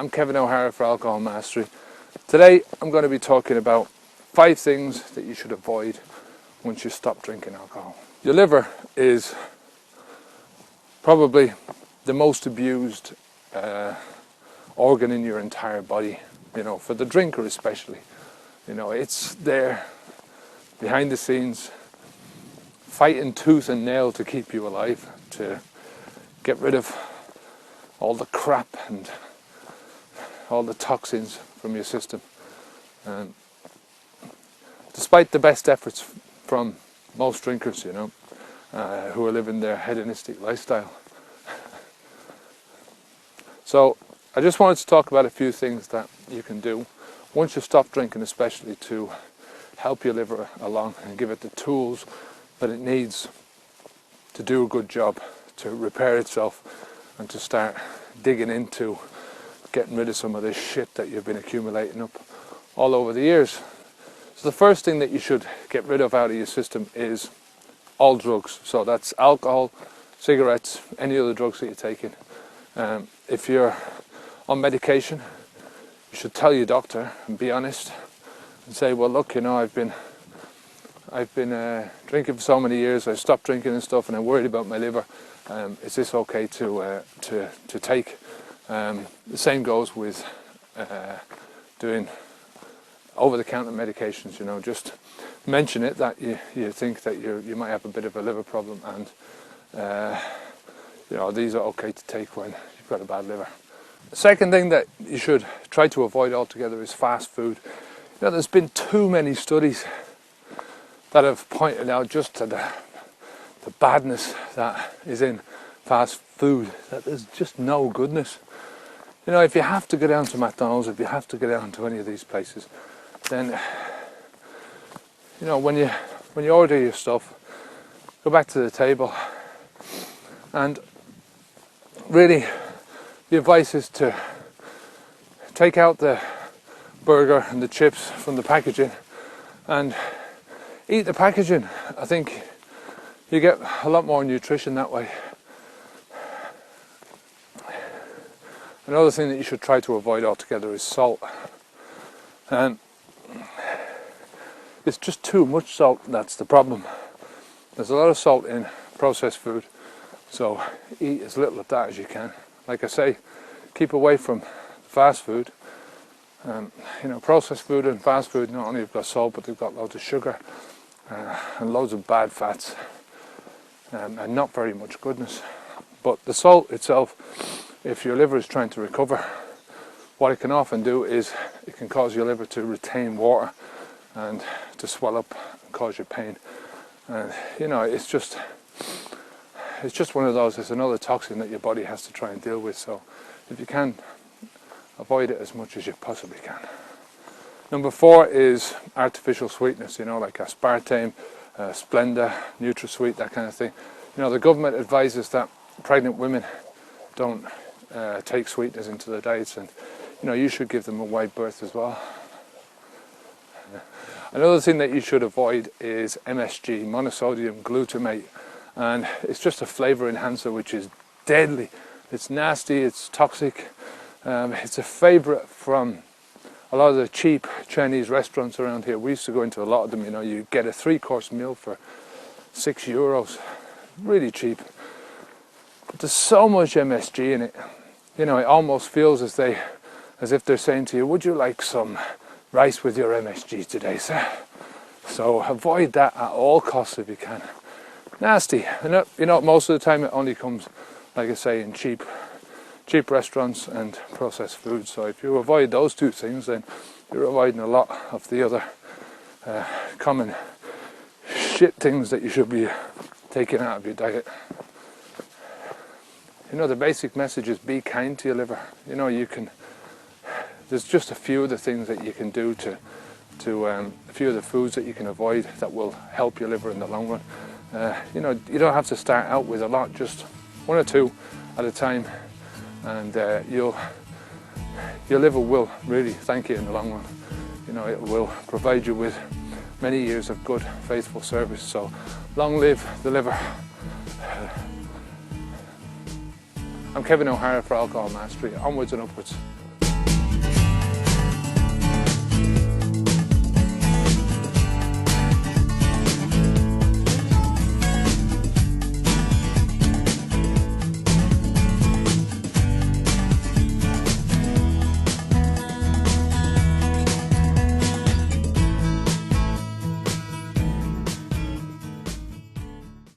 I'm Kevin O'Hara for Alcohol Mastery. Today I'm going to be talking about 5 things that you should avoid once you stop drinking alcohol. Your liver is probably the most abused organ in your entire body, for the drinker especially. It's there behind the scenes, fighting tooth and nail to keep you alive, to get rid of all the crap and all the toxins from your system. Despite the best efforts from most drinkers, who are living their hedonistic lifestyle. So I just wanted to talk about a few things that you can do once you stop drinking, especially to help your liver along and give it the tools that it needs to do a good job, to repair itself and to start digging into getting rid of some of this shit that you've been accumulating up all over the years. So the first thing that you should get rid of out of your system is all drugs. So that's alcohol, cigarettes, any other drugs that you're taking. If you're on medication, you should tell your doctor and be honest and say, well, look, I've been drinking for so many years. I stopped drinking and stuff, and I'm worried about my liver. Is this okay to take? The same goes with doing over-the-counter medications. Just mention it that you think that you might have a bit of a liver problem, and these are okay to take when you've got a bad liver. The second thing that you should try to avoid altogether is fast food. There's been too many studies that have pointed out just to the badness that is in fast food, that there's just no goodness. If you have to go down to McDonald's, if you have to go down to any of these places, then when you order your stuff, go back to the table, and really the advice is to take out the burger and the chips from the packaging and eat the packaging. I think you get a lot more nutrition that way. Another thing that you should try to avoid altogether is salt. And it's just too much salt, that's the problem. There's a lot of salt in processed food, so eat as little of that as you can. Like I say, keep away from fast food. Processed food and fast food not only have got salt, but they've got loads of sugar and loads of bad fats and not very much goodness. But the salt itself, if your liver is trying to recover, what it can often do is it can cause your liver to retain water and to swell up and cause you pain. And it's just one of those. It's another toxin that your body has to try and deal with. So if you can, avoid it as much as you possibly can. Number 4 is artificial sweetness, like aspartame, Splenda, NutraSweet, that kind of thing. The government advises that pregnant women don't take sweeteners into their diets, and you should give them a wide berth as well. Another thing that you should avoid is MSG, monosodium glutamate, and it's just a flavor enhancer which is deadly. It's nasty, it's toxic. It's a favorite from a lot of the cheap Chinese restaurants around here. We used to go into a lot of them. You get a 3-course meal for €6, really cheap. But there's so much MSG in it. It almost feels as if they're saying to you, would you like some rice with your MSG today, sir? So avoid that at all costs if you can. Nasty. Most of the time it only comes, like I say, in cheap restaurants and processed food. So if you avoid those 2 things, then you're avoiding a lot of the other common shit things that you should be taking out of your diet. The basic message is be kind to your liver. There's just a few of the things that you can do to a few of the foods that you can avoid that will help your liver in the long run. You don't have to start out with a lot, just 1 or 2 at a time, and your liver will really thank you in the long run. It will provide you with many years of good, faithful service. So long live the liver. I'm Kevin O'Hara for Alcohol Mastery. Onwards and upwards.